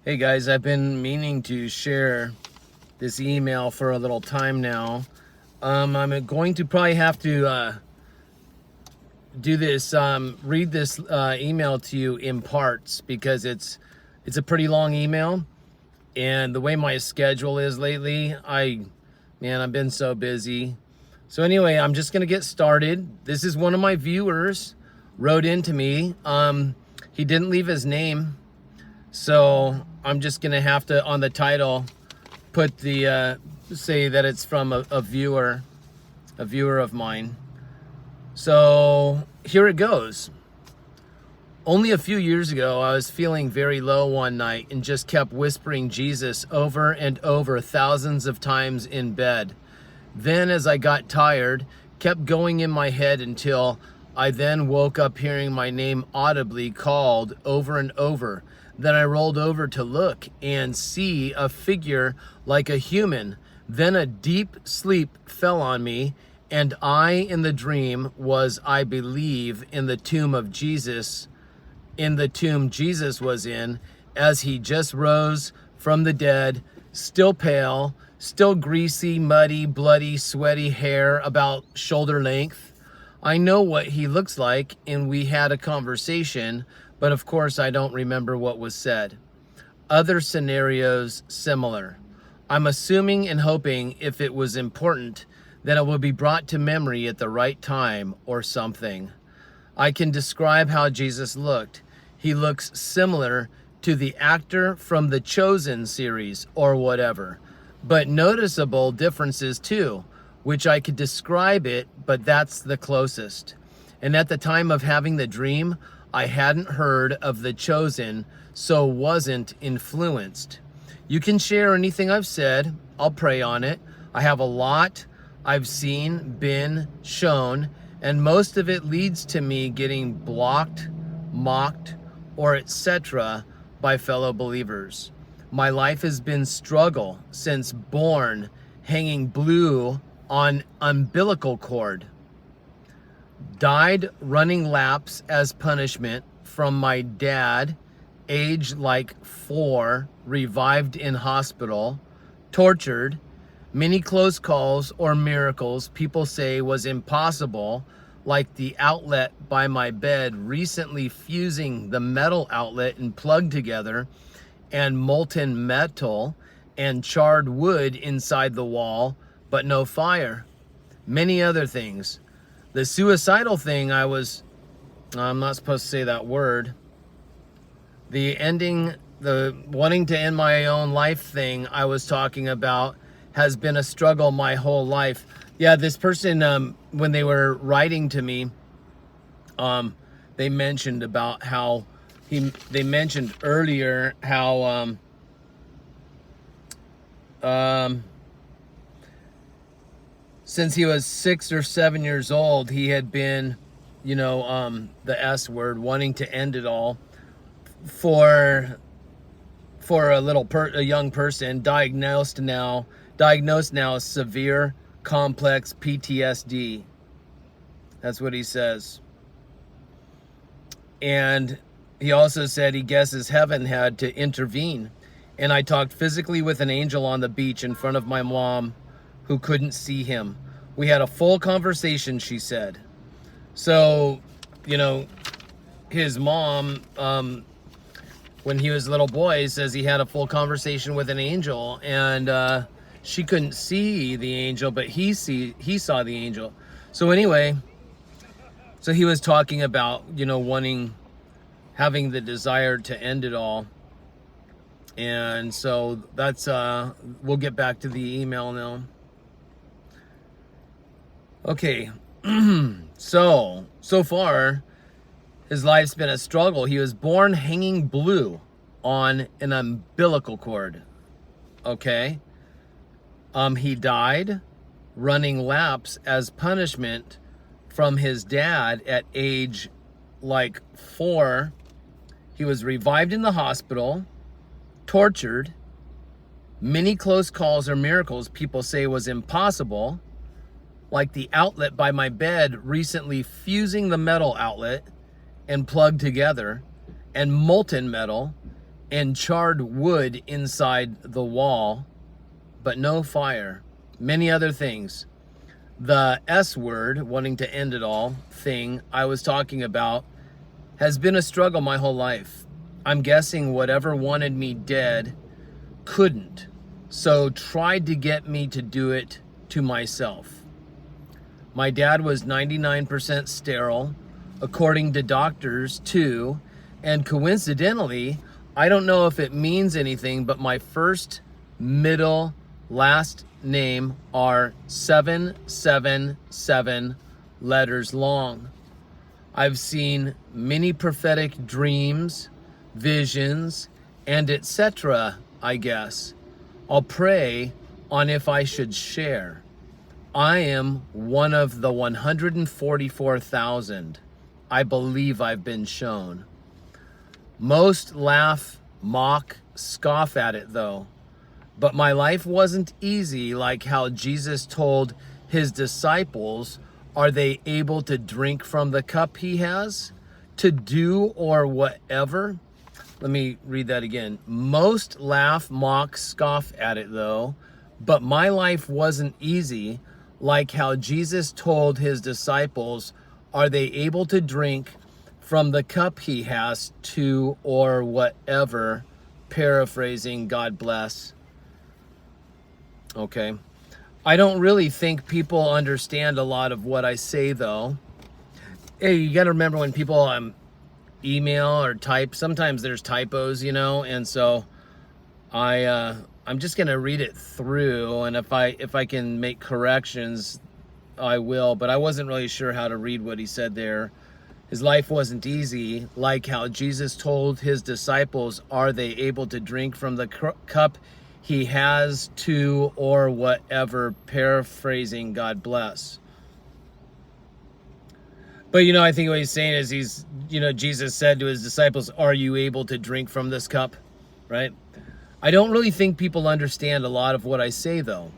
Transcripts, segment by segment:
Hey guys, I've been meaning to share this email for a little time now. I'm going to probably have to do this, read this email to you in parts because it's a pretty long email, and the way my schedule is lately, I've been so busy. So anyway, I'm just gonna get started. This is one of my viewers wrote into me. He didn't leave his name. So I'm just gonna have to, on the title, put the say that it's from a viewer of mine. So here it goes. Only a few years ago, I was feeling very low one night and just kept whispering Jesus over and over thousands of times in bed. Then as I got tired, kept going in my head until I then woke up hearing my name audibly called over and over. Then I rolled over to look and see a figure like a human. Then a deep sleep fell on me, and I in the dream was, I believe, in the tomb of Jesus, in the tomb Jesus was in, as he just rose from the dead, still pale, still greasy, muddy, bloody, sweaty hair about shoulder length. I know what he looks like, and we had a conversation, but of course I don't remember what was said. Other scenarios similar. I'm assuming and hoping if it was important, that it will be brought to memory at the right time or something. I can describe how Jesus looked. He looks similar to the actor from the Chosen series or whatever, but noticeable differences too, which I could describe it, but that's the closest. And at the time of having the dream, I hadn't heard of the Chosen, so wasn't influenced. You can share anything I've said. I'll pray on it. I have a lot I've seen, been shown, and most of it leads to me getting blocked, mocked, or etc. by fellow believers. My life has been struggle since born, hanging blue on umbilical cord. Died running laps as punishment from my dad, age like 4, revived in hospital, tortured, many close calls or miracles people say was impossible, like the outlet by my bed recently fusing the metal outlet and plug together, and molten metal and charred wood inside the wall, but no fire. Many other things. The suicidal thing I'm not supposed to say that word. The wanting to end my own life thing I was talking about has been a struggle my whole life. Yeah, this person, when they were writing to me, they mentioned about how they mentioned earlier how, since he was 6 or 7 years old, he had been, the S word, wanting to end it all for a young person diagnosed now severe complex PTSD. That's what he says. And he also said he guesses heaven had to intervene. And I talked physically with an angel on the beach in front of my mom, who couldn't see him. We had a full conversation, she said. So, his mom, when he was a little boy, says he had a full conversation with an angel, and she couldn't see the angel, but he saw the angel. So anyway, so he was talking about, having the desire to end it all. And so that's, we'll get back to the email now. Okay, so far, his life's been a struggle. He was born hanging blue on an umbilical cord, okay? He died running laps as punishment from his dad at age like 4. He was revived in the hospital, tortured, many close calls or miracles people say was impossible, like the outlet by my bed recently fusing the metal outlet and plugged together, and molten metal and charred wood inside the wall, but no fire. Many other things. The S word, wanting to end it all, thing I was talking about has been a struggle my whole life. I'm guessing whatever wanted me dead couldn't, so tried to get me to do it to myself. My dad was 99% sterile, according to doctors too, and coincidentally, I don't know if it means anything, but my first, middle, last name are 777 letters long. I've seen many prophetic dreams, visions, and etc., I guess. I'll pray on if I should share. I am one of the 144,000 I believe I've been shown. Most laugh, mock, scoff at it though. But my life wasn't easy, like how Jesus told his disciples, are they able to drink from the cup he has? To do or whatever? Let me read that again. Most laugh, mock, scoff at it though, but my life wasn't easy, like how Jesus told his disciples, are they able to drink from the cup he has to or whatever? Paraphrasing, God bless. Okay. I don't really think people understand a lot of what I say though. Hey, you got to remember when people email or type, sometimes there's typos, and so I'm just going to read it through, and if I can make corrections, I will, but I wasn't really sure how to read what he said there. His life wasn't easy, like how Jesus told his disciples, are they able to drink from the cup he has to or whatever? Paraphrasing, God bless. But I think what he's saying is Jesus said to his disciples, are you able to drink from this cup? Right? I don't really think people understand a lot of what I say though.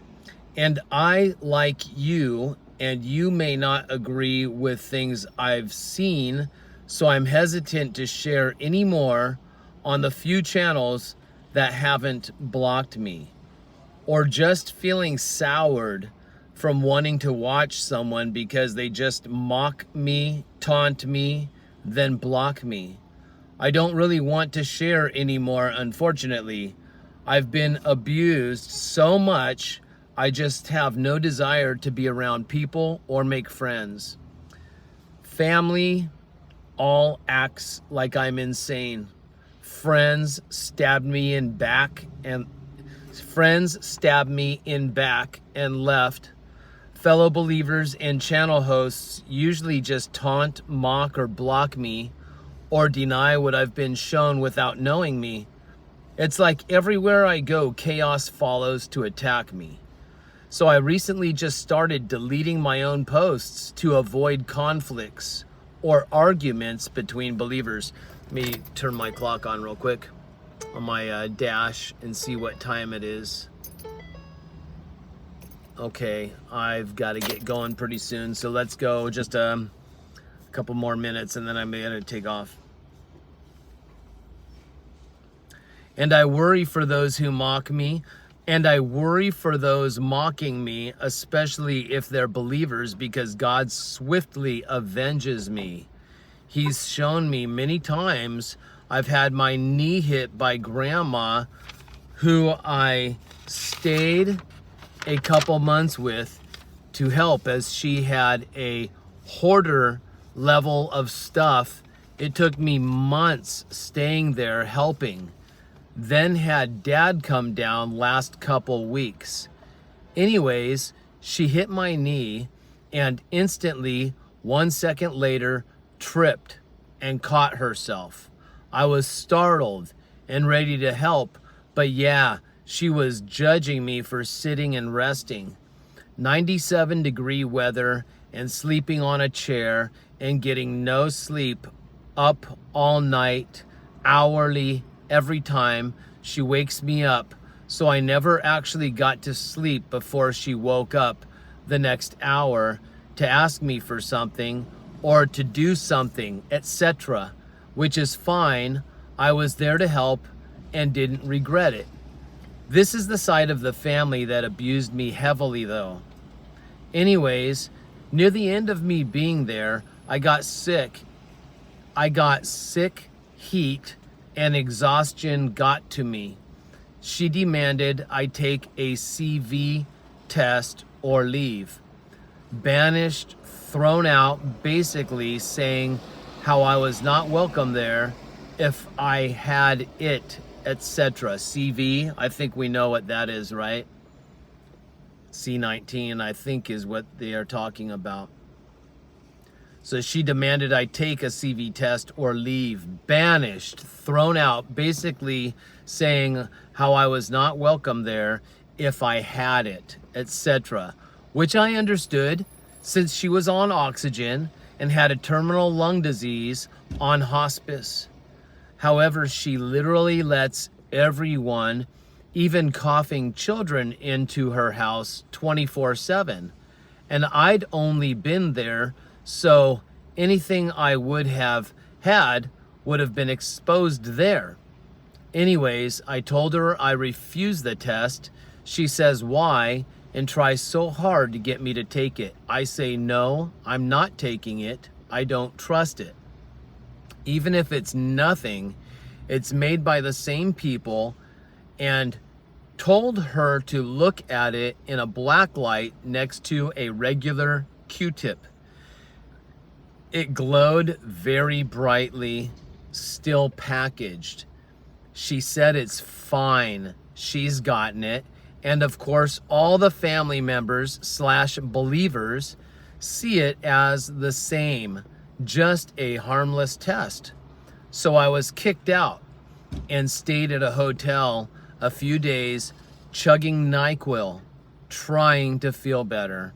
And I, like you, and you may not agree with things I've seen, so I'm hesitant to share any more on the few channels that haven't blocked me, or just feeling soured from wanting to watch someone because they just mock me, taunt me, then block me. I don't really want to share anymore, unfortunately. I've been abused so much, I just have no desire to be around people or make friends. Family all acts like I'm insane. Friends stabbed me in back and left. Fellow believers and channel hosts usually just taunt, mock, or block me, or deny what I've been shown without knowing me. It's like everywhere I go, chaos follows to attack me. So I recently just started deleting my own posts to avoid conflicts or arguments between believers. Let me turn my clock on real quick on my dash and see what time it is. Okay, I've got to get going pretty soon, so let's go just a couple more minutes and then I'm going to take off. And I worry for those who mock me, and I worry for those mocking me, especially if they're believers, because God swiftly avenges me. He's shown me many times. I've had my knee hit by grandma, who I stayed a couple months with to help, as she had a hoarder level of stuff. It took me months staying there helping. Then had dad come down last couple weeks. Anyways, she hit my knee and instantly, 1 second later, tripped and caught herself. I was startled and ready to help, but yeah, she was judging me for sitting and resting. 97-degree weather and sleeping on a chair and getting no sleep, up all night, hourly, every time she wakes me up, so I never actually got to sleep before she woke up the next hour to ask me for something or to do something, etc., which is fine. I was there to help and didn't regret it. This is the side of the family that abused me heavily though. Anyways, near the end of me being there, I got sick, heat, and exhaustion got to me. She demanded I take a CV test or leave. Banished, thrown out, basically saying how I was not welcome there if I had it, etc. CV, I think we know what that is, right? C19, I think, is what they are talking about. So she demanded I take a CV test or leave. Banished, thrown out, basically saying how I was not welcome there if I had it, etc. Which I understood since she was on oxygen and had a terminal lung disease on hospice. However, she literally lets everyone, even coughing children, into her house 24/7. And I'd only been there, so anything I would have had would have been exposed there. Anyways, I told her I refused the test. She says why and tries so hard to get me to take it. I say no, I'm not taking it. I don't trust it. Even if it's nothing, it's made by the same people, and told her to look at it in a black light next to a regular Q-tip. It glowed very brightly, still packaged. She said it's fine, she's gotten it, and of course all the family members / believers see it as the same, just a harmless test. So I was kicked out and stayed at a hotel a few days, chugging NyQuil, trying to feel better.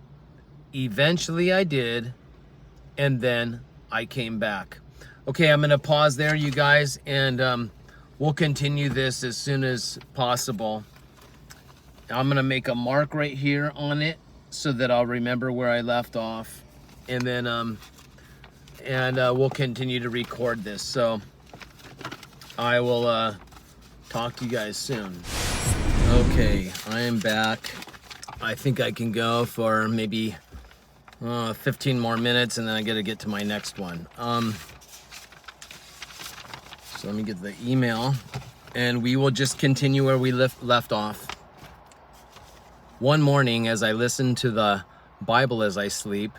Eventually I did, and then I came back. Okay, I'm gonna pause there, you guys, and we'll continue this as soon as possible. I'm gonna make a mark right here on it so that I'll remember where I left off, and then we'll continue to record this. So I will talk to you guys soon. Okay, I am back. I think I can go for maybe 15 more minutes, and then I gotta get to my next one. So let me get the email, and we will just continue where we left off. One morning, as I listened to the Bible as I sleep,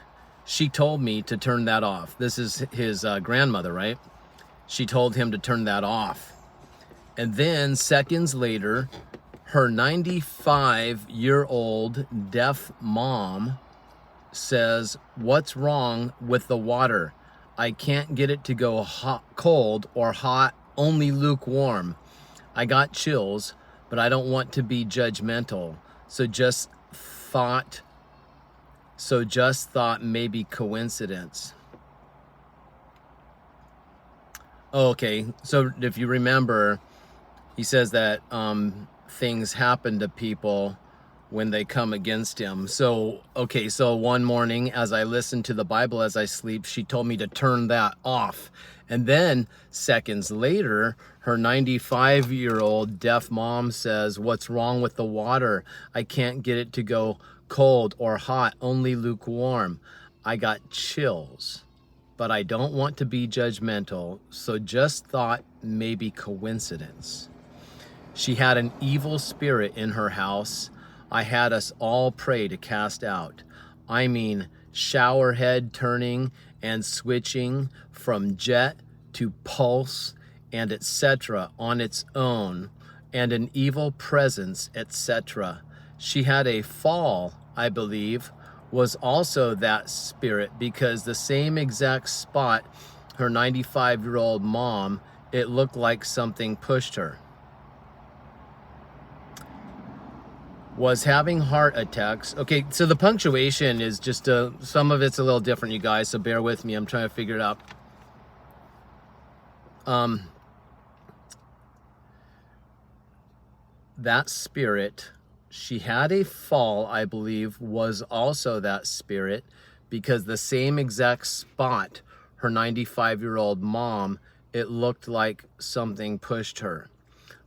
she told me to turn that off. This is his grandmother, right? She told him to turn that off. And then seconds later, her 95-year-old deaf mom says, "What's wrong with the water? I can't get it to go hot, cold or hot, only lukewarm. I got chills, but I don't want to be judgmental. So just thought maybe coincidence." Okay, so if you remember, he says that things happen to people when they come against him. So, okay, so one morning as I listened to the Bible as I sleep, she told me to turn that off. And then seconds later, her 95-year-old deaf mom says, "What's wrong with the water? I can't get it to go cold or hot, only lukewarm. I got chills, but I don't want to be judgmental, so just thought maybe coincidence." She had an evil spirit in her house. I had us all pray to cast out. I mean, shower head turning and switching from jet to pulse and etc. on its own, and an evil presence, etc. She had a fall, I believe, was also that spirit, because the same exact spot, her 95-year-old mom, it looked like something pushed her. Was having heart attacks. Okay, so the punctuation is just some of it's a little different, you guys, so bear with me. I'm trying to figure it out. That spirit, she had a fall, I believe, was also that spirit, because the same exact spot, her 95-year-old mom, it looked like something pushed her.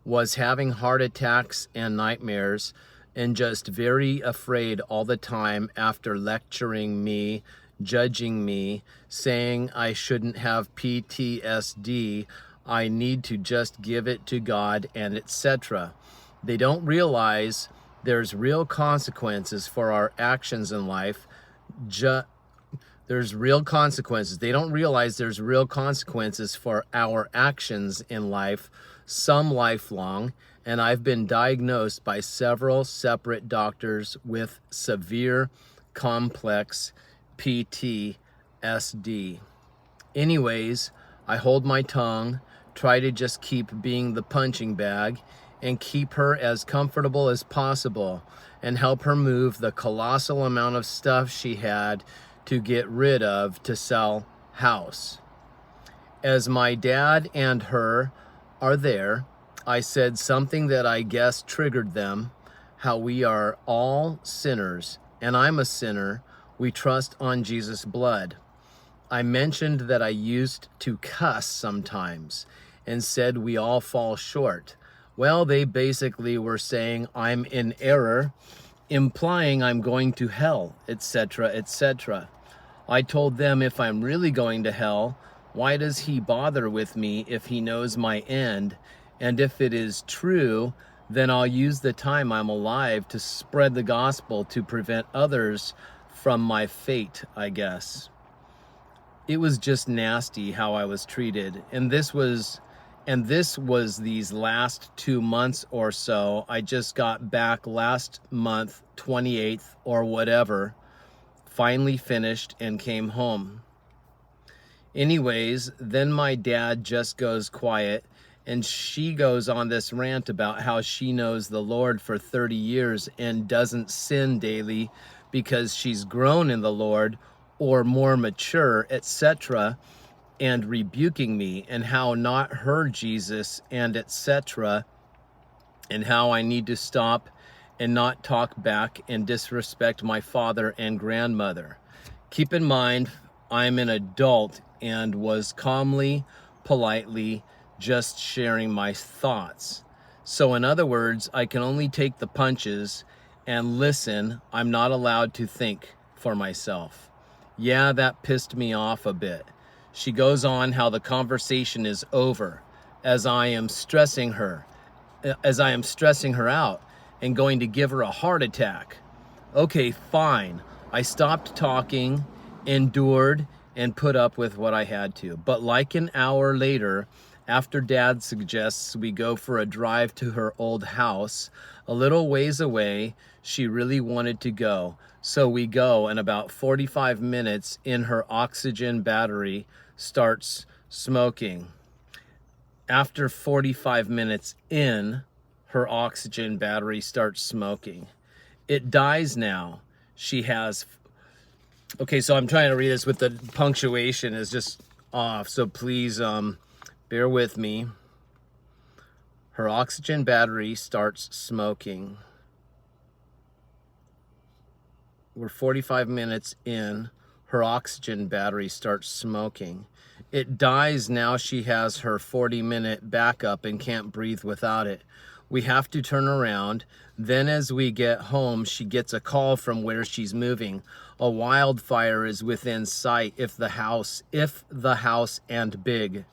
was having heart attacks and nightmares and just very afraid all the time after lecturing me, judging me, saying I shouldn't have PTSD, I need to just give it to God, and etc. They don't realize there's real consequences for our actions in life. There's real consequences. They don't realize there's real consequences for our actions in life, some lifelong, and I've been diagnosed by several separate doctors with severe complex PTSD. Anyways, I hold my tongue, try to just keep being the punching bag, and keep her as comfortable as possible, and help her move the colossal amount of stuff she had to get rid of to sell house. As my dad and her are there, I said something that I guess triggered them, how we are all sinners, and I'm a sinner. We trust on Jesus' blood. I mentioned that I used to cuss sometimes and said we all fall short. Well, they basically were saying I'm in error, implying I'm going to hell, etc., etc. I told them if I'm really going to hell, why does he bother with me if he knows my end? And if it is true, then I'll use the time I'm alive to spread the gospel to prevent others from my fate, I guess. It was just nasty how I was treated. And this was these last 2 months or so. I just got back last month, 28th or whatever, finally finished and came home. Anyways, then my dad just goes quiet, and she goes on this rant about how she knows the Lord for 30 years and doesn't sin daily because she's grown in the Lord or more mature, etc., and rebuking me, and how not her Jesus, and etc., and how I need to stop and not talk back and disrespect my father and grandmother. Keep in mind, I'm an adult and was calmly, politely just sharing my thoughts. So in other words, I can only take the punches and listen. I'm not allowed to think for myself. Yeah, that pissed me off a bit. She goes on how the conversation is over as I am stressing her out and going to give her a heart attack. Okay, fine. I stopped talking, endured, and put up with what I had to. But like an hour later, after Dad suggests we go for a drive to her old house, a little ways away, she really wanted to go. So we go, and about 45 minutes in, her oxygen battery starts smoking. After 45 minutes in, her oxygen battery starts smoking. It dies now. She has... Okay, so I'm trying to read this with the punctuation is just off, so please bear with me. Her oxygen battery starts smoking. We're 45 minutes in. Her oxygen battery starts smoking. It dies now. She has her 40-minute backup and can't breathe without it. We have to turn around. Then as we get home, she gets a call from where she's moving. A wildfire is within sight if the house and big.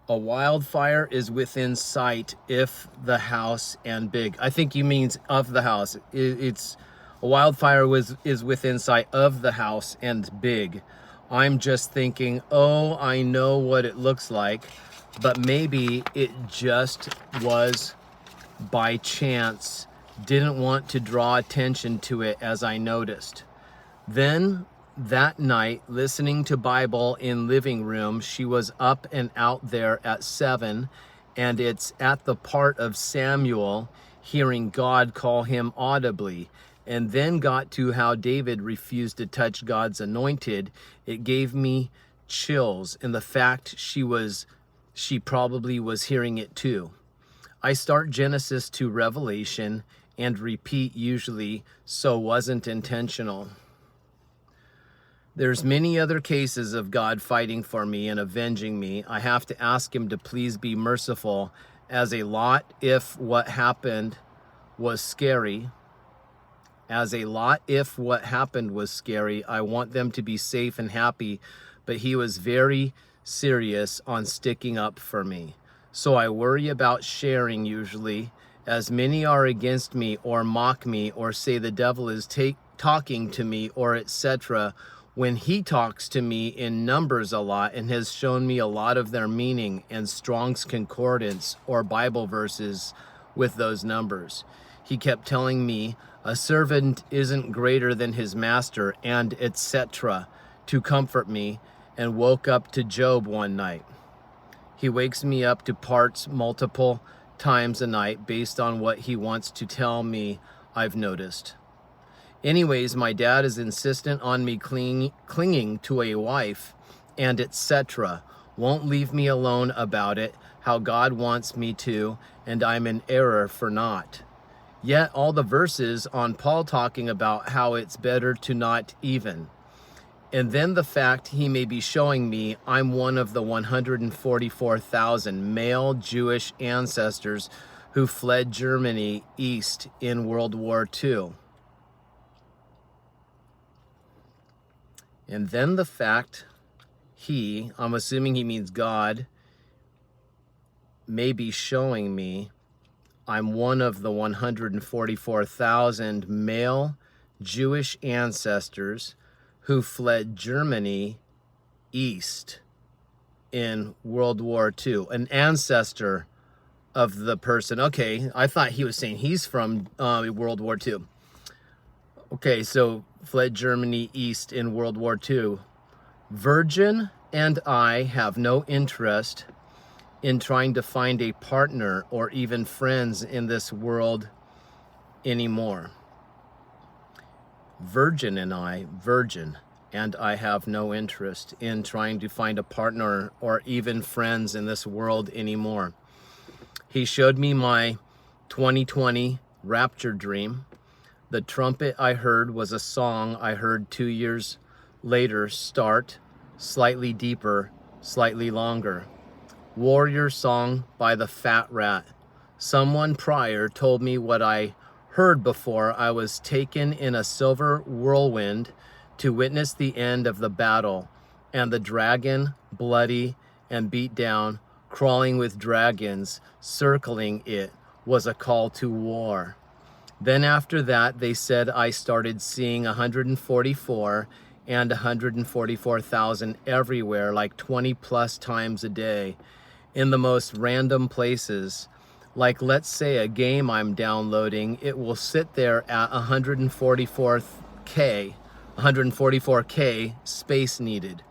A wildfire is within sight if the house and big. I think he means of the house. It's a wildfire is within sight of the house and big. I'm just thinking, oh, I know what it looks like, but maybe it just was by chance. Didn't want to draw attention to it as I noticed. Then that night, listening to Bible in living room, she was up and out there at 7, and it's at the part of Samuel hearing God call him audibly, and then got to how David refused to touch God's anointed. It gave me chills, and the fact she probably was hearing it too. I start Genesis to Revelation and repeat usually, so wasn't intentional. There's many other cases of God fighting for me and avenging me. I have to ask him to please be merciful as a lot if what happened was scary. As a lot if what happened was scary. I want them to be safe and happy, but he was very serious on sticking up for me. So I worry about sharing usually, as many are against me or mock me or say the devil is talking to me or etc. When he talks to me in numbers a lot and has shown me a lot of their meaning and Strong's Concordance or Bible verses with those numbers. He kept telling me a servant isn't greater than his master and etc. to comfort me, and woke up to Job one night. He wakes me up to parts multiple times a night based on what he wants to tell me, I've noticed. Anyways, my dad is insistent on me clinging to a wife and etc. Won't leave me alone about it, how God wants me to, and I'm in error for not. Yet all the verses on Paul talking about how it's better to not even. And then the fact he may be showing me I'm one of the 144,000 male Jewish ancestors who fled Germany east in World War II. And then the fact I'm assuming he means God, may be showing me I'm one of the 144,000 male Jewish ancestors who fled Germany east in World War II. An ancestor of the person. Okay, I thought he was saying he's from World War II. Okay, so fled Germany east in World War II. Virgin and I have no interest in trying to find a partner or even friends in this world anymore. Virgin and I have no interest in trying to find a partner or even friends in this world anymore. He showed me my 2020 rapture dream. The trumpet I heard was a song I heard 2 years later start, slightly deeper, slightly longer. Warrior Song by the Fat Rat. Someone prior told me what I heard before I was taken in a silver whirlwind to witness the end of the battle, and the dragon, bloody and beat down, crawling with dragons, circling it, was a call to war. Then after that, they said I started seeing 144 and 144,000 everywhere, like 20 plus times a day, in the most random places. Like, let's say a game I'm downloading, it will sit there at 144K space needed,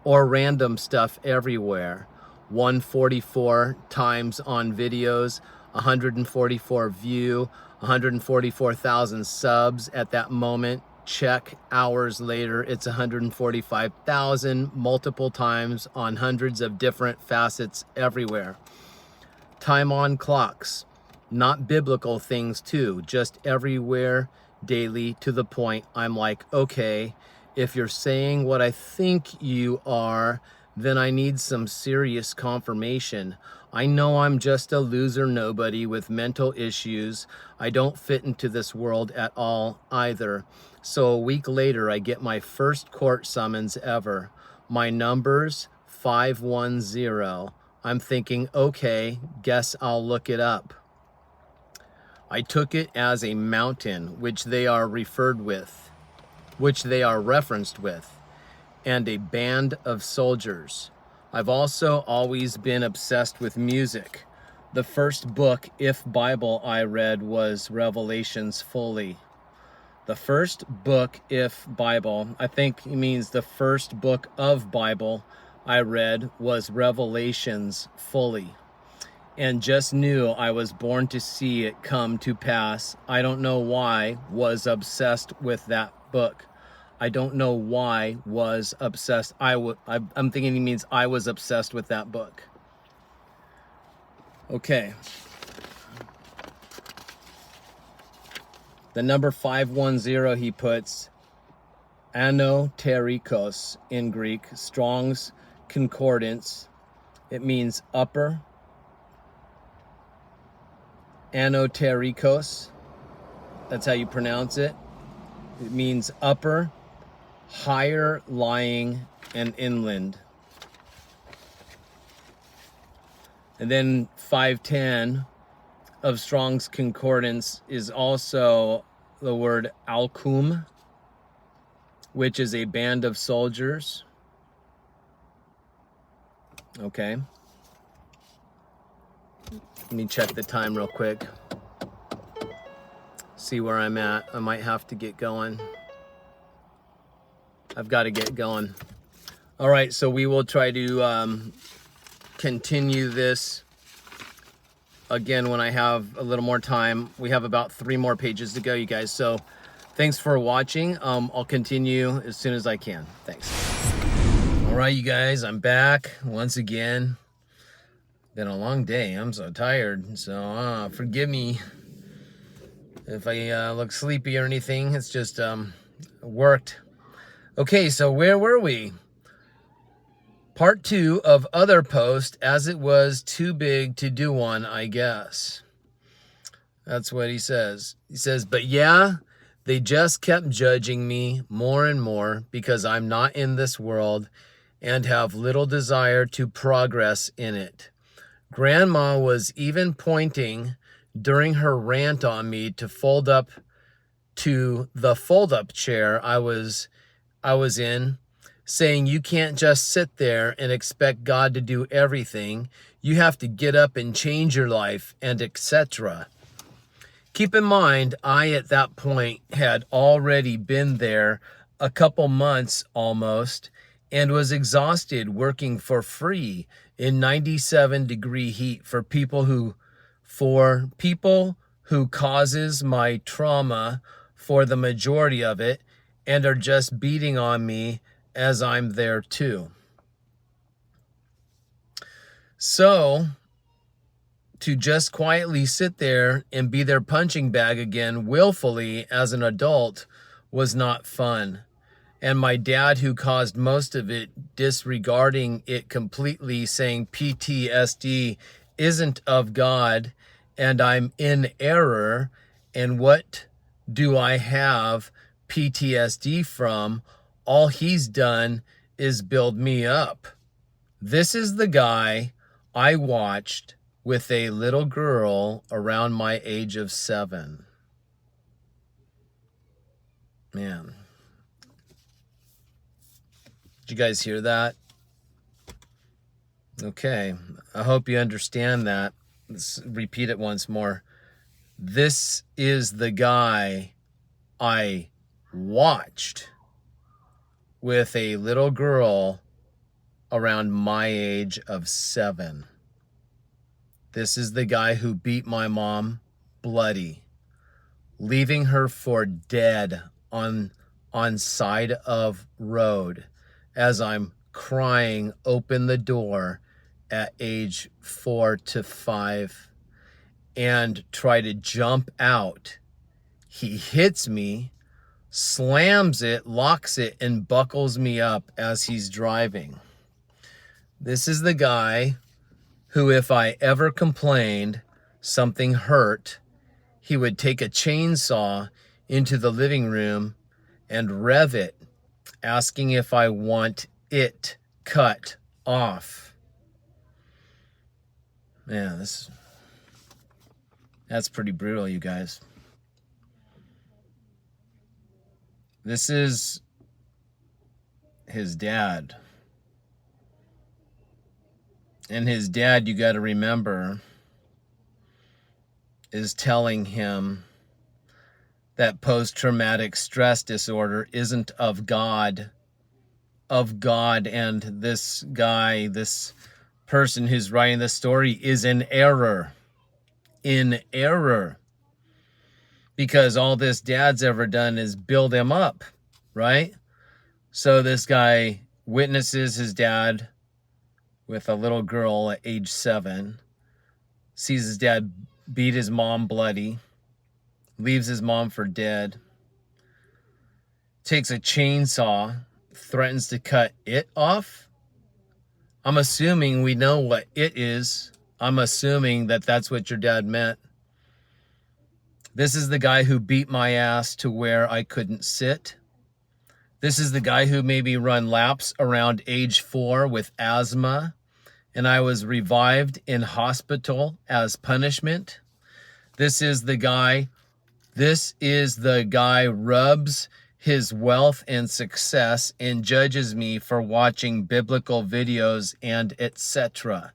or random stuff everywhere. 144 times on videos, 144 view, 144,000 subs at that moment. Check hours later, it's 145,000 multiple times on hundreds of different facets everywhere. Time on clocks, not biblical things too, just everywhere, daily, to the point I'm like, okay, if you're saying what I think you are, then I need some serious confirmation. I know I'm just a loser nobody with mental issues. I don't fit into this world at all either. So a week later, I get my first court summons ever. My number's 510. I'm thinking, okay, guess I'll look it up. I took it as a mountain, which they are referenced with, and a band of soldiers. I've also always been obsessed with music. The first book, if Bible, I read was Revelations fully. The first book, if Bible, I think it means the first book of Bible I read was Revelations fully, and just knew I was born to see it come to pass. I don't know why was obsessed with that book. I don't know why was obsessed. I'm thinking he means I was obsessed with that book. Okay. The number 510 he puts anoterikos in Greek, Strong's Concordance. It means upper, Anoterikos. That's how you pronounce it. It means upper, higher lying, and inland. And then 510 of Strong's Concordance is also the word alkum, which is a band of soldiers. Okay. Let me check the time real quick. See where I'm at. I might have to get going. I've got to get going. All right, so we will try to continue this again when I have a little more time. We have about 3 more pages to go, you guys. So thanks for watching. I'll continue as soon as I can. Thanks. All right, you guys, I'm back once again. Been a long day. I'm so tired. So forgive me if I look sleepy or anything. It's just worked. Okay, so where were we? Part 2 of other post, as it was too big to do one, I guess. That's what he says. He says, but yeah, they just kept judging me more and more because I'm not in this world and have little desire to progress in it. Grandma was even pointing during her rant on me to fold up to the fold-up chair I was in, saying you can't just sit there and expect God to do everything. You have to get up and change your life, and etc. Keep in mind, I at that point had already been there a couple months almost and was exhausted working for free in 97-degree heat for people who causes my trauma for the majority of it and are just beating on me as I'm there too. So to just quietly sit there and be their punching bag again willfully as an adult was not fun. And my dad, who caused most of it, disregarding it completely, saying PTSD isn't of God and I'm in error. And what do I have PTSD from? All he's done is build me up. This is the guy I watched with a little girl around my age of 7. Man. Did you guys hear that? Okay. I hope you understand that. Let's repeat it once more. This is the guy I watched with a little girl around my age of 7. This is the guy who beat my mom bloody, leaving her for dead on side of road as I'm crying open the door at age 4 to 5 and try to jump out. He hits me, slams it, locks it, and buckles me up as he's driving. This is the guy who, if I ever complained something hurt, he would take a chainsaw into the living room and rev it, asking if I want it cut off. Man, that's pretty brutal, you guys. This is his dad. And his dad, you got to remember, is telling him that post-traumatic stress disorder isn't of God, and this guy, this person who's writing the story is in error. Because all this dad's ever done is build him up, right? So this guy witnesses his dad with a little girl at age 7, sees his dad beat his mom bloody, leaves his mom for dead, takes a chainsaw, threatens to cut it off. I'm assuming we know what it is. I'm assuming that that's what your dad meant. This is the guy who beat my ass to where I couldn't sit. This is the guy who made me run laps around age 4 with asthma, and I was revived in hospital as punishment. This is the guy rubs his wealth and success and judges me for watching biblical videos and etc.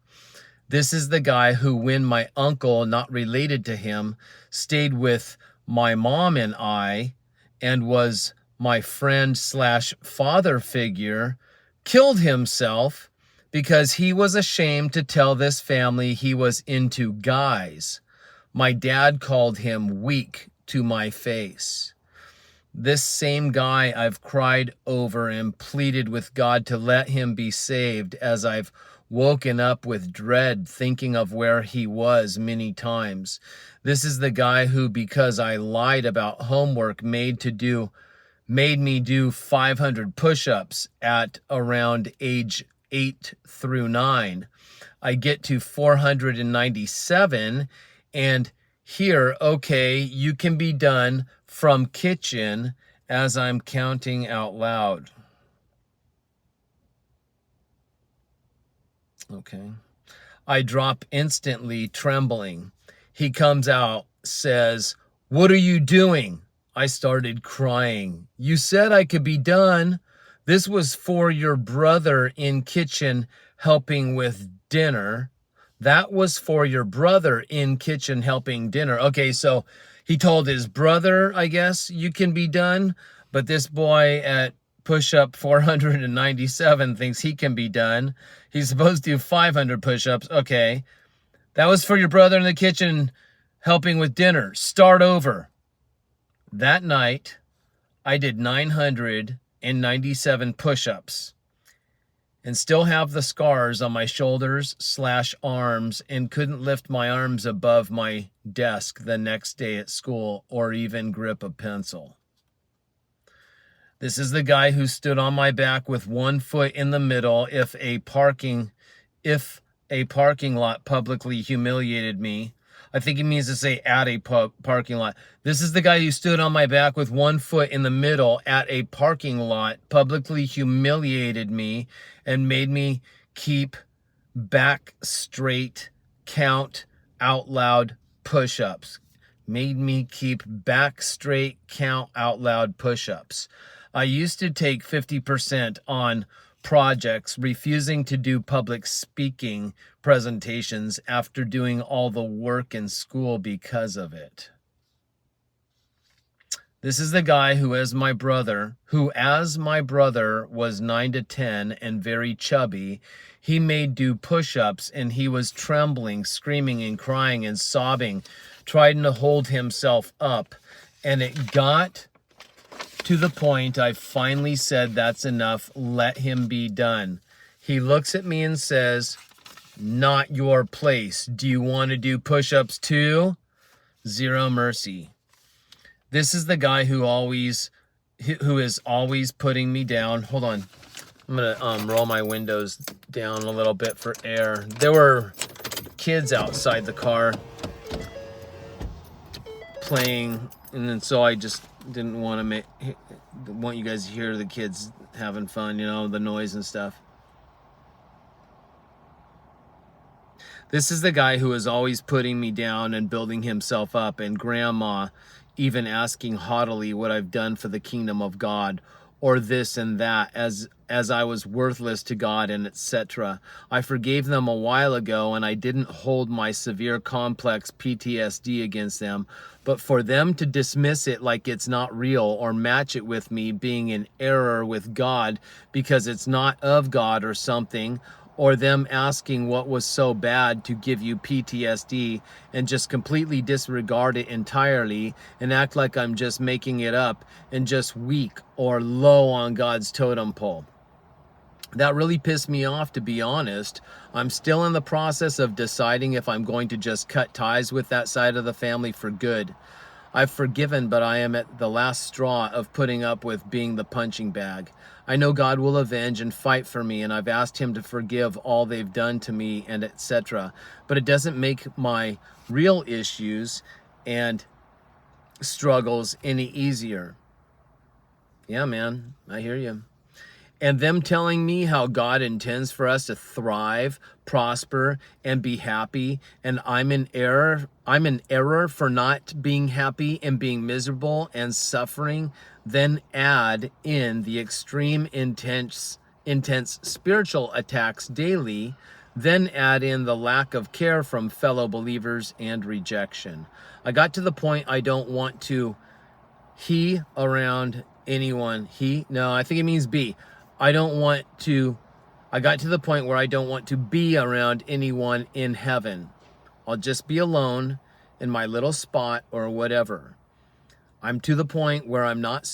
This is the guy who, when my uncle, not related to him, stayed with my mom and I and was my friend slash father figure, killed himself because he was ashamed to tell this family he was into guys. My dad called him weak to my face. This same guy I've cried over and pleaded with God to let him be saved, as I've woken up with dread thinking of where he was many times. This is the guy who, because I lied about homework, made me do 500 push-ups at around age 8 through 9. I get to 497 and here, okay, you can be done from kitchen as I'm counting out loud. Okay. I drop instantly, trembling. He comes out, says, "What are you doing?" I started crying. "You said I could be done. This was for your brother in kitchen helping with dinner." That was for your brother in kitchen helping dinner. Okay, so he told his brother, I guess, you can be done. But this boy at push-up 497 thinks he can be done. He's supposed to do 500 push-ups. Okay, that was for your brother in the kitchen helping with dinner. Start over. That night, I did 997 push-ups and still have the scars on my shoulders / arms and couldn't lift my arms above my desk the next day at school or even grip a pencil. This is the guy who stood on my back with one foot in the middle if a parking lot publicly humiliated me. I think he means to say at a parking lot. This is the guy who stood on my back with one foot in the middle at a parking lot, publicly humiliated me, and made me keep back straight, count out loud push-ups. Made me keep back straight, count out loud push-ups. I used to take 50% on projects, refusing to do public speaking presentations after doing all the work in school because of it. This is the guy who, as my brother was 9 to 10 and very chubby, he made do push-ups and he was trembling, screaming and crying and sobbing, trying to hold himself up. And it got to the point I finally said, "That's enough, let him be done." He looks at me and says, "Not your place. Do you want to do push-ups too?" Zero mercy. This is the guy who is always putting me down. Hold on. I'm going to roll my windows down a little bit for air. There were kids outside the car playing, and then so I just didn't want you guys to hear the kids having fun, the noise and stuff. This is the guy who is always putting me down and building himself up, and grandma even asking haughtily what I've done for the kingdom of God, or this and that, as I was worthless to God, and etc. I forgave them a while ago, and I didn't hold my severe complex PTSD against them, but for them to dismiss it like it's not real or match it with me being in error with God because it's not of God or something, or them asking what was so bad to give you PTSD and just completely disregard it entirely and act like I'm just making it up and just weak or low on God's totem pole. That really pissed me off, to be honest. I'm still in the process of deciding if I'm going to just cut ties with that side of the family for good. I've forgiven, but I am at the last straw of putting up with being the punching bag. I know God will avenge and fight for me, and I've asked him to forgive all they've done to me and etc. But it doesn't make my real issues and struggles any easier. Yeah, man, I hear you. And them telling me how God intends for us to thrive, prosper, and be happy, and I'm in error. I'm in error for not being happy and being miserable and suffering. Then add in the extreme intense spiritual attacks daily. Then add in the lack of care from fellow believers and rejection. I got to the point I don't want to he around anyone. No, I think it means be. I don't want to, I got to the point where I don't want to be around anyone in heaven. I'll just be alone in my little spot or whatever. I'm to the point where I'm not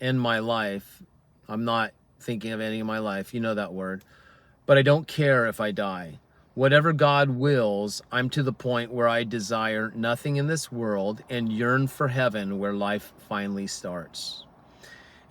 in my life. I'm not thinking of any of my life. You know that word. But I don't care if I die. Whatever God wills, I'm to the point where I desire nothing in this world and yearn for heaven where life finally starts.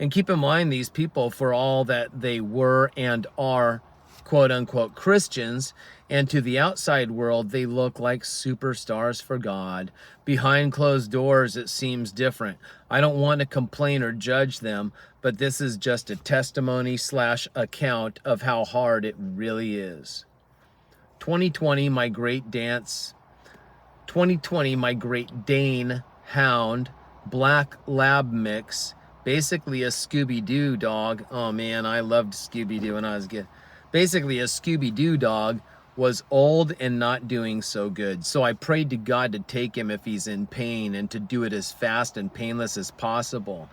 And keep in mind, these people, for all that they were and are quote unquote Christians, and to the outside world, they look like superstars for God. Behind closed doors, it seems different. I don't want to complain or judge them, but this is just a testimony / account of how hard it really is. 2020, my Great Dane Hound Black Lab mix, basically a Scooby-Doo dog. Oh man, I loved Scooby-Doo when I was a kid. Basically a Scooby-Doo dog, was old and not doing so good. So I prayed to God to take him if he's in pain and to do it as fast and painless as possible.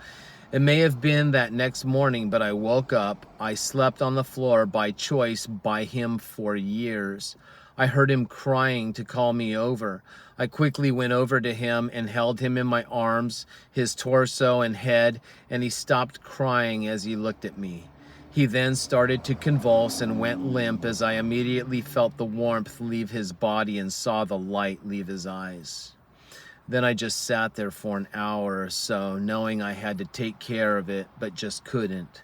It may have been that next morning, but I woke up. I slept on the floor by choice by him for years. I heard him crying to call me over. I quickly went over to him and held him in my arms, his torso and head, and he stopped crying as he looked at me. He then started to convulse and went limp as I immediately felt the warmth leave his body and saw the light leave his eyes. Then I just sat there for an hour or so, knowing I had to take care of it, but just couldn't.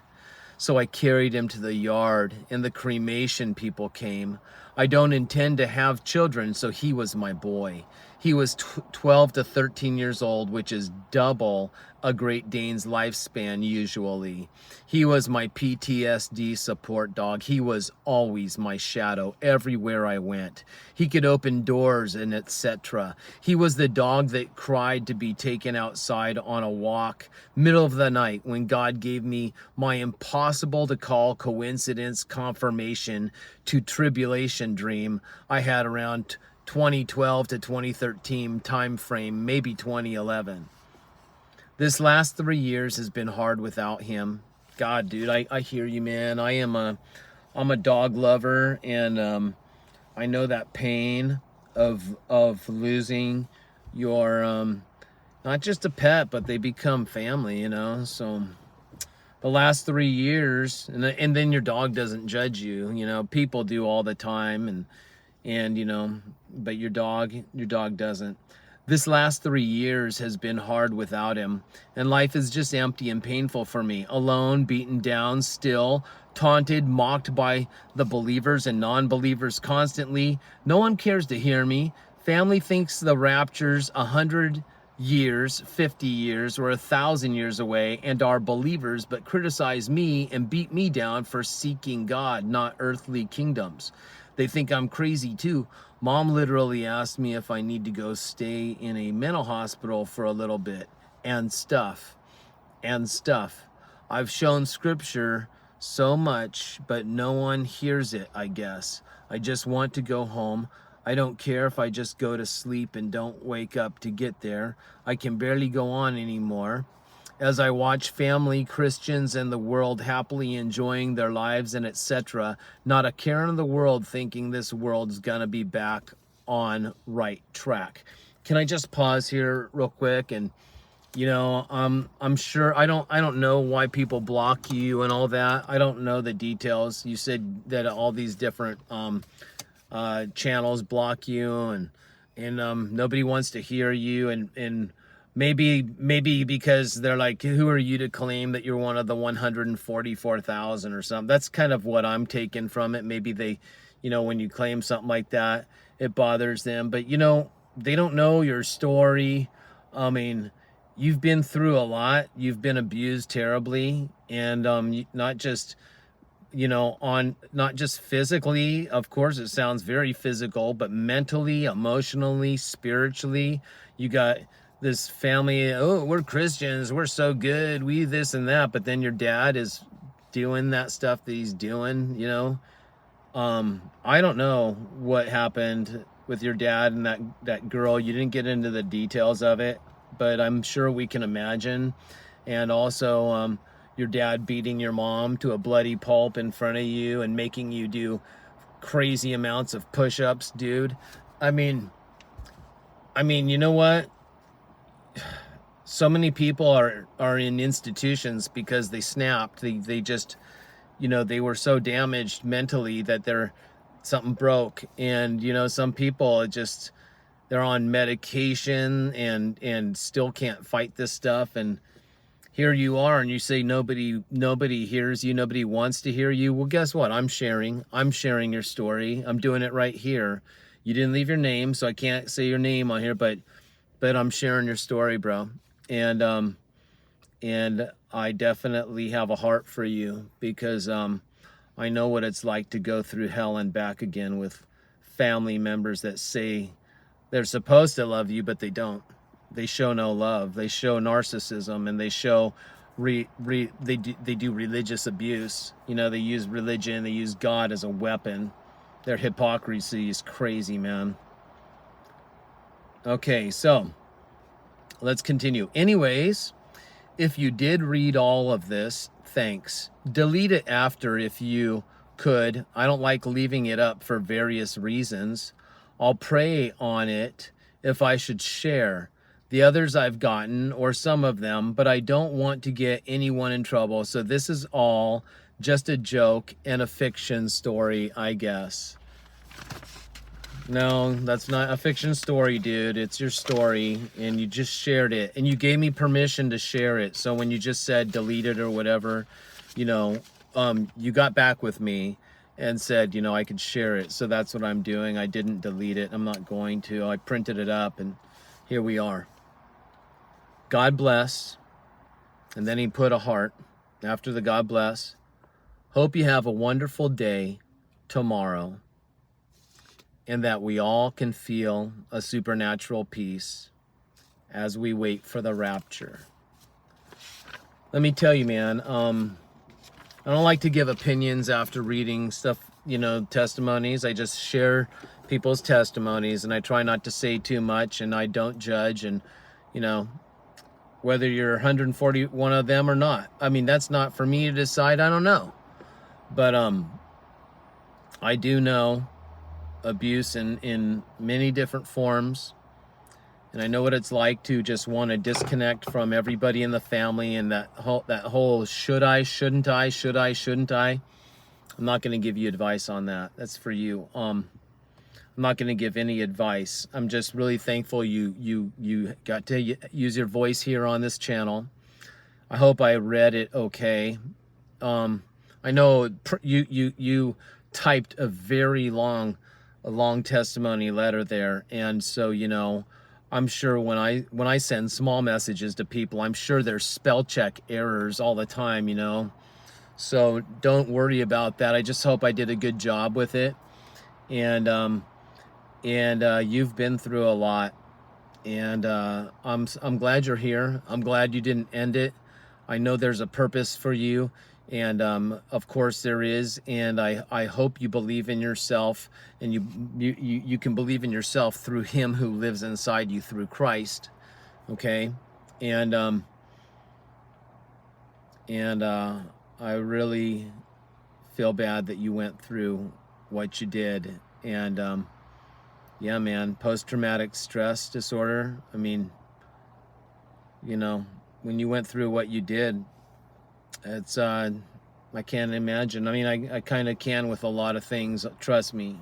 So I carried him to the yard, and the cremation people came. I don't intend to have children, so he was my boy. He was 12 to 13 years old, which is double a Great Dane's lifespan usually. He was my PTSD support dog. He was always my shadow everywhere I went. He could open doors and etc. He was the dog that cried to be taken outside on a walk, middle of the night, when God gave me my impossible to call coincidence confirmation to tribulation dream I had around 2012 to 2013 time frame, maybe 2011. This last 3 years has been hard without him. God, dude, I hear you, man. I'm a dog lover, and I know that pain of losing your not just a pet, but they become family, you know. So the last 3 years, and then your dog doesn't judge you, you know. People do all the time, and you know, but your dog doesn't. This last 3 years has been hard without him, and life is just empty and painful for me. Alone, beaten down, still, taunted, mocked by the believers and non-believers constantly. No one cares to hear me. Family thinks the rapture's 100 years, 50 years, or 1,000 years away, and are believers, but criticize me and beat me down for seeking God, not earthly kingdoms. They think I'm crazy too. Mom literally asked me if I need to go stay in a mental hospital for a little bit, and stuff. I've shown scripture so much, but no one hears it, I guess. I just want to go home. I don't care if I just go to sleep and don't wake up to get there. I can barely go on anymore. As I watch family, Christians, and the world happily enjoying their lives and etc., not a care in the world thinking this world's gonna be back on right track. Can I just pause here real quick? And you know, I'm sure I don't know why people block you and all that. I don't know the details. You said that all these different channels block you, and nobody wants to hear you, and maybe because they're like, who are you to claim that you're one of the 144,000 or something? That's kind of what I'm taking from it. Maybe they, you know, when you claim something like that, it bothers them. But you know, they don't know your story. I mean, you've been through a lot. You've been abused terribly, and not just, on not just physically, of course it sounds very physical, but mentally, emotionally, spiritually. You got this family, oh, we're Christians, we're so good, we this and that, but then your dad is doing that stuff that he's doing, I don't know what happened with your dad and that girl. You didn't get into the details of it, but I'm sure we can imagine. And also, your dad beating your mom to a bloody pulp in front of you and making you do crazy amounts of push-ups, dude. I mean, you know what? So many people are in institutions because they snapped. They just, they were so damaged mentally that something broke. And some people just, they're on medication and still can't fight this stuff. And here you are, and you say nobody hears you, nobody wants to hear you. Well, guess what? I'm sharing your story. I'm doing it right here. You didn't leave your name, so I can't say your name on here, but I'm sharing your story, bro. And I definitely have a heart for you, because I know what it's like to go through hell and back again with family members that say they're supposed to love you, but they don't. They show no love. They show narcissism, and they show they do religious abuse. They use religion, they use God as a weapon. Their hypocrisy is crazy, man. Okay, so let's continue. Anyways, if you did read all of this, thanks. Delete it after if you could. I don't like leaving it up for various reasons. I'll pray on it if I should share. The others I've gotten, or some of them, but I don't want to get anyone in trouble. So this is all just a joke and a fiction story, I guess. No, that's not a fiction story, dude. It's your story, and you just shared it, and you gave me permission to share it. So when you just said delete it or whatever, you got back with me and said, I could share it. So that's what I'm doing. I didn't delete it. I'm not going to. I printed it up, and here we are. God bless. And then he put a heart after the God bless. Hope you have a wonderful day tomorrow, and that we all can feel a supernatural peace as we wait for the rapture. Let me tell you, man, I don't like to give opinions after reading stuff, testimonies. I just share people's testimonies, and I try not to say too much, and I don't judge, and, whether you're 141 of them or not. I mean, that's not for me to decide. I don't know. But I do know abuse in many different forms, and I know what it's like to just want to disconnect from everybody in the family, and that whole should I, shouldn't I, should I, shouldn't I. I'm not going to give you advice on that. That's for you. I'm not going to give any advice. I'm just really thankful you got to use your voice here on this channel. I hope I read it okay. I know you typed a very long testimony letter there, and so I'm sure when I send small messages to people, I'm sure there's spell check errors all the time. So don't worry about that. I just hope I did a good job with it, and you've been through a lot, and I'm glad you're here. I'm glad you didn't end it. I know there's a purpose for you, and of course there is, and I hope you believe in yourself, and you can believe in yourself through him who lives inside you, through Christ. Okay? And I really feel bad that you went through what you did. And yeah, man, post-traumatic stress disorder. I mean, when you went through what you did, it's I can't imagine. I mean, I kind of can with a lot of things. Trust me.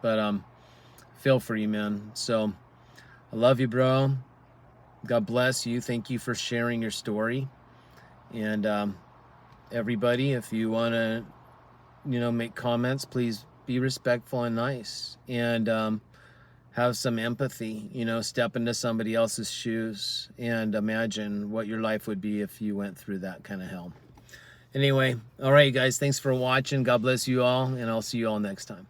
But feel for you, man. So I love you, bro. God bless you. Thank you for sharing your story. And everybody, if you want to, make comments, please be respectful and nice. And have some empathy, you know, step into somebody else's shoes and imagine what your life would be if you went through that kind of hell. Anyway, all right, guys, thanks for watching. God bless you all, and I'll see you all next time.